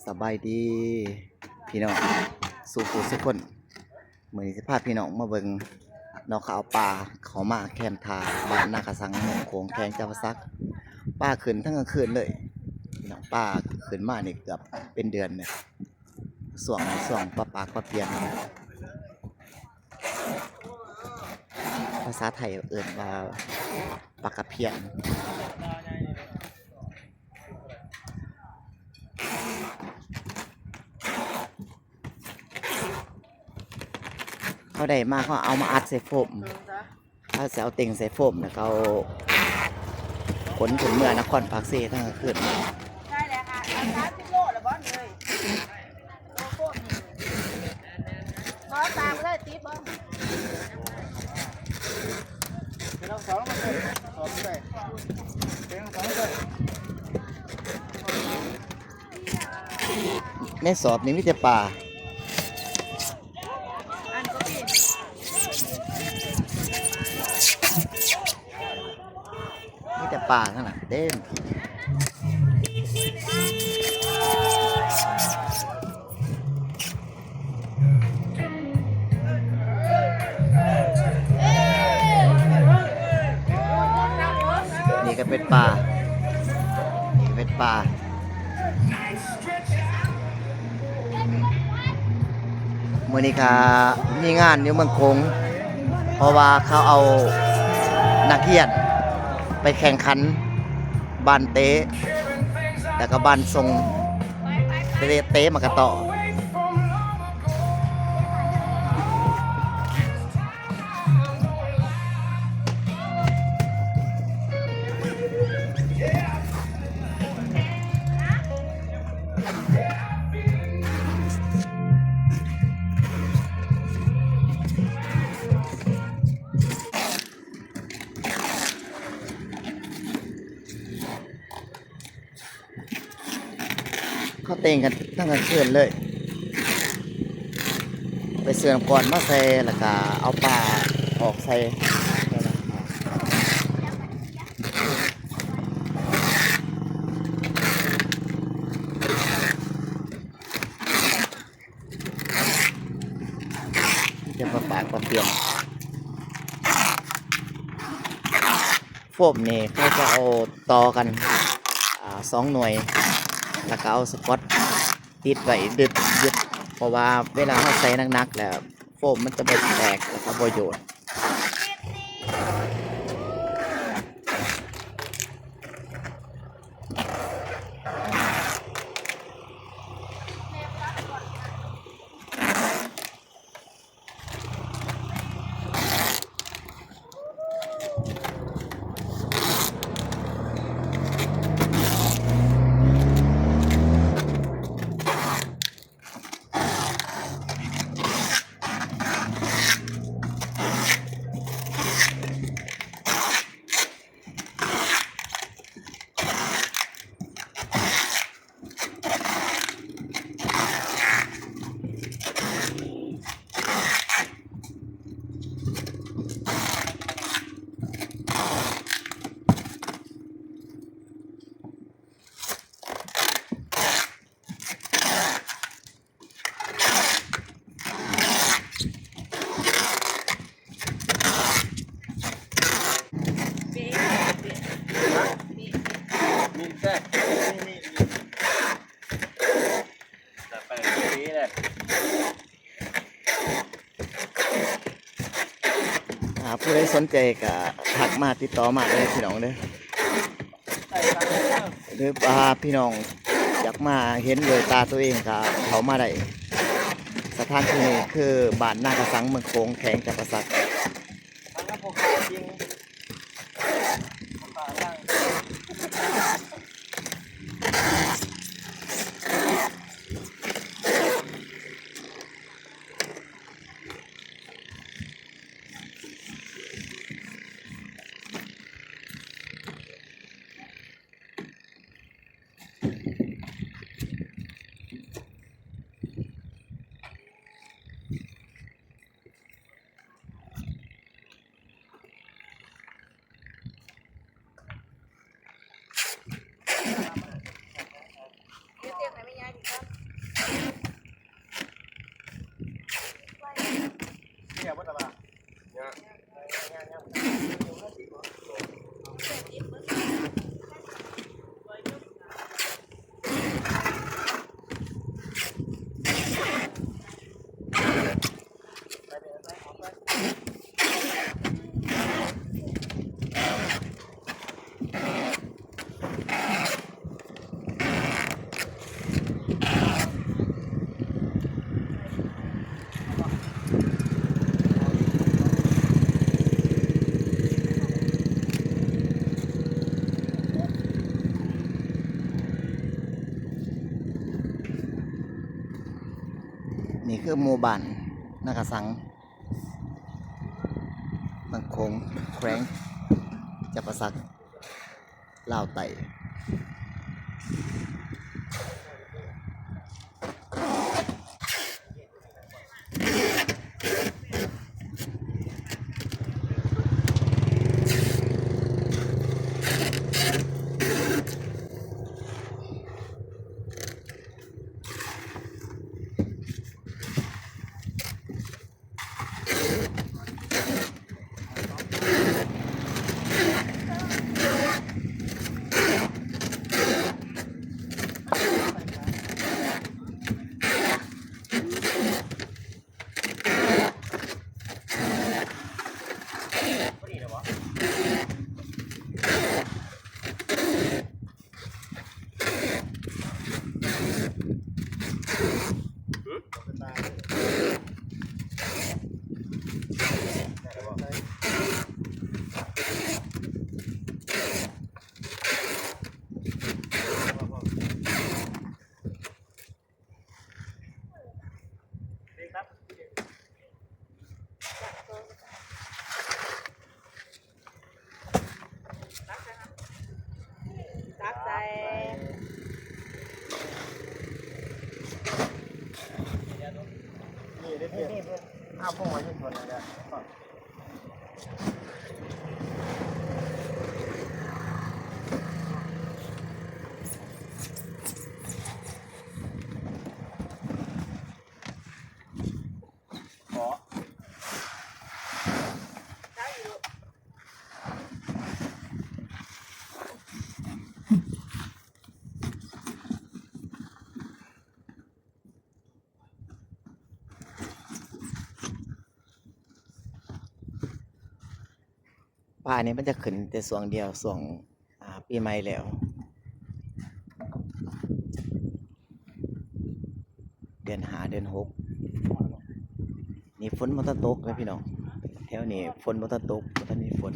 สบายดีพี่น้องสู่ผู้สุกคนมื้อนี้สิพาพี่น้องมาเบิ่งนกเขาเอาปลาเขามาแคมทาบ้านนากระสังเมืองโขงแขงจังหวัดซักปลาขึ้นทั้งกลางคืนเลยพี่น้องปลาขึ้นมานี่เกือบเป็นเดือนเลยส่วงปลาปากปลาเปียนภาษาไทยเอิ้นว่าปลากระเพียนเขาได้มาเขาเอามาอัดใส่โฟมเขาจะเอาเต็งใส่โฟมแล้วเขาขนถึงเมื่อนครปากเซทั้งคืนใช่แล้วค่ะเอา30 โลแล้วบอสเลยโลโก้นี่บอสตามมาเลยติ๊บบอสเป็นเราสองมาเลยสองเลยเป็นเราสองเลย ในสอบนี้มีแต่ปลาอันก็พี่มีแต่ปลาขนาดเต็มนี่ก็เป็นปลานี่ก็เป็นปลามื้อนี้ค่ะมีงานอยู่เมืองคงเพราะว่าเขาเอานักเรียนไปแข่งขันบ้านเตะแล้วก็บ้านทรงเตะมากระต่อเขาเต่งกันทั้งกลางคืนเลย ไปเสื่อมก่อนมาใส่แล้วก็เอาปลาออกใส่จะปลาปากปลาเปลี่ยนโฟมนี่เขาจะเอาต่อกัน2 หน่วยแล้วก็เอาสกอตติดไว้ยึดเพราะว่าเวลาเขาใส่นักๆแล้วโฟมมันจะไม่แตกแล้วก็ประโยชน์มีแท้มีแต่ไปนี้เลยผู้ใดสนใจก็ทักมาติดต่อมาเลยพี่น้องเด้อหรือว่าพี่น้องอยากมาเห็นโดยตาตัวเองก็เขามาได้สถานที่นี้คือบ้านนากระสังเมืองโขงแขงจังหวัดสักทั้งนั้นพวกจริงป่าล่าง นี่คือหมู่บ้านนากระสังบางโคงแขวงจับประสักลาวไต่ตักใส่ นี่ได้เปลี่ยนอ้าวพวกมันอยู่คนนั้นแหละขอ ได้อยู่ ป่านี้มันจะขึ้นแต่ส่วงเดียวส่วงปีใหม่แล้ว เดือน5 เดือน 6นี่ฝนมันตกเลยพี่น้องแถวนี้ฝนมันตกบ่ทันมีฝน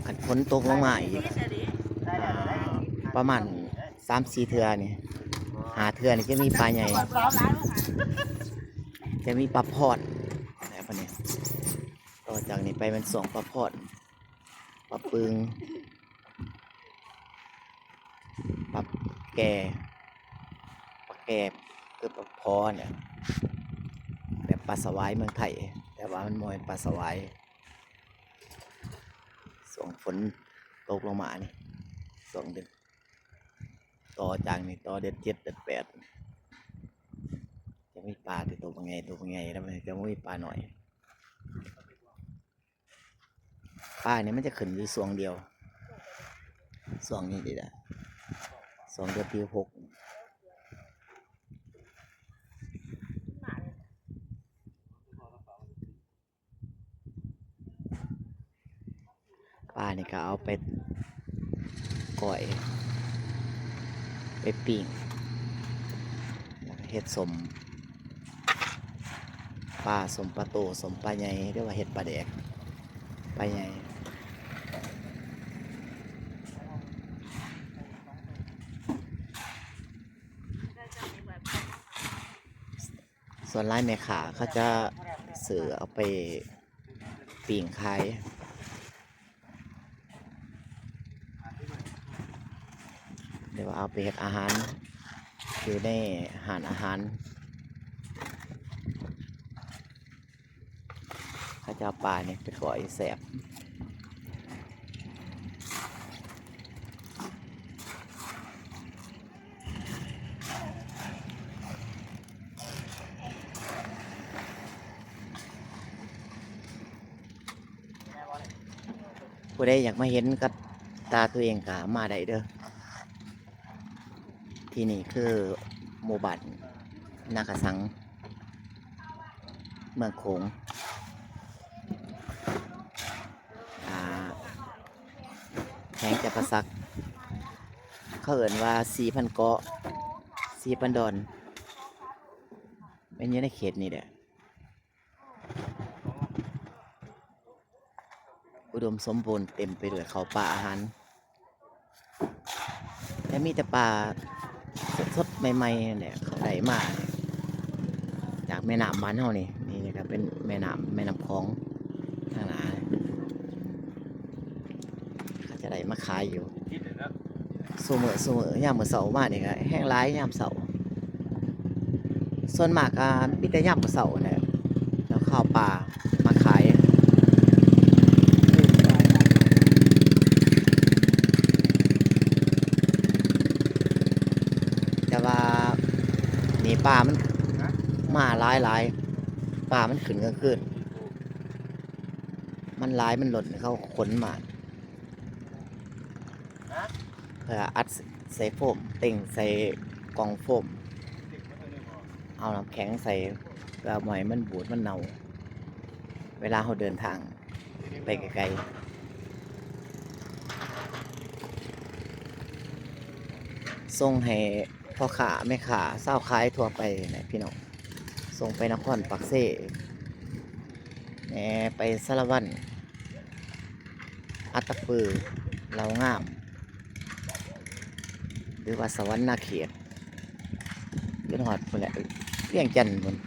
คันฝนตกลงมาอีก นี่เฉย ประมาณ 3-4 เทื่อนี่5 เทื่อนี่จะมีปลาใหญ่ ๆร้านร้าน จะมีปลาพอดอะไรพวกนี้ต่อจากนี้ไปมันส่งปลาพอดปลาปึงปลาแก่คือปลาพอเนี่ยแบบปลาสวายเมืองไทยแต่ว่ามันมอยปลาสวายส่งฝนตกลงมานี่ส่งเดือนต่อจากนี้ต่อเดือน7 เดือน 8จะมีปลาที่ตัวเป็นไงแล้วมันจะไม่มีปลาหน่อยปลาเนี่ยมันจะขึ้นอยู่ส่วงเดียวส่วงนี้ดีละส่วงเดือนที่6ปลานี่ก็เอาไปก่อยไปปิ้งแล้วก็เฮ็ดสมปลาสมปลาโตสมปลาใหญ่เรียกว่าเฮ็ดปลาแดกปลาใหญ่ส่วนร้านแม่ขาเขาจะซื้อเอาไปปิ้งขายเดี๋ยวเอาไปเฮ็ดอาหารอยู่ในอาหารเขาจะเอาปลาเนี่ยไปก่อยแสบผู้ใดอยากมาเห็นกับตาตัวเองก็มาได้เด้อที่นี่คือหมู่บ้านนากระสังเมืองโขงแข้งจับประสักเขาเอ่นว่า4,000 เกาะ4,000 ดอนเป็นอยู่ในเขตนี้แหละอุดมสมบูรณ์เต็มไปด้วยเขาวป่าอาหาร แต่มีแต่ปลาสดๆใหม่ๆนั่นแหละเขาได้มาจากแม่น้ำบ้านเฮานี่นี่ก็เป็นแม่น้ำคลองทางหนาเขาจะได้มาขายอยู่ซุมื้อยามมื้อเช้ามานี่ก็แห้งหลายยามเช้าส่วนมากก็มีแต่ยามมื้อเช้าแหละแล้วข้าวปลามาขายแต่ว่านี่ปลามันมาหลายปลามันขึ้นกลางคืนมันหลายมันหล่นเขาขนมาเพื่ออัดใส่โฟมเต่งใส่กล่องโฟมเอาน้ำแข็งใส่เพื่อไม่ให้มันบูดมันเน่าเวลาเขาเดินทางไปไกลๆส่งให้พ่อค้าแม่ค้าเศร้าวขายทั่วไปนะพี่น้องส่งไปนครปักเซ่ไปสารวัตรอัตตปือเรางามหรือว่าสวรรค์นาเขตยนหอดพุ่นแหละเรียงจันทน์พุ่น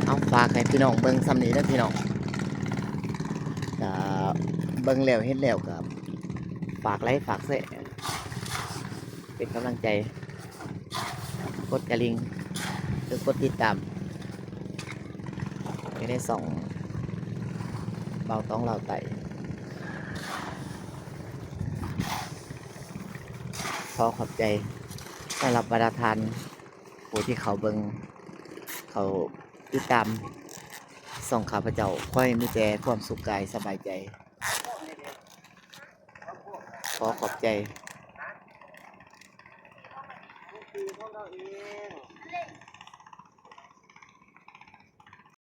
เอาฝากให้พี่น้องเบิ่งซ้ำนี้เด้อพี่น้องก็เบิ่งแล้วเห็นแล้วก็ฝากไลค์ฝากแชร์เป็นกำลังใจกดกระลิ่งหรือกดติดตามจะได้ส่องเบาต้องเราไต่ขอขอบใจสำหรับบรรดาทานผู้ที่เขาเบิงเขาติดตามส่องข้าพเจ้าค่อยมีแต่ความสุขกายสบายใจขอขอบใจ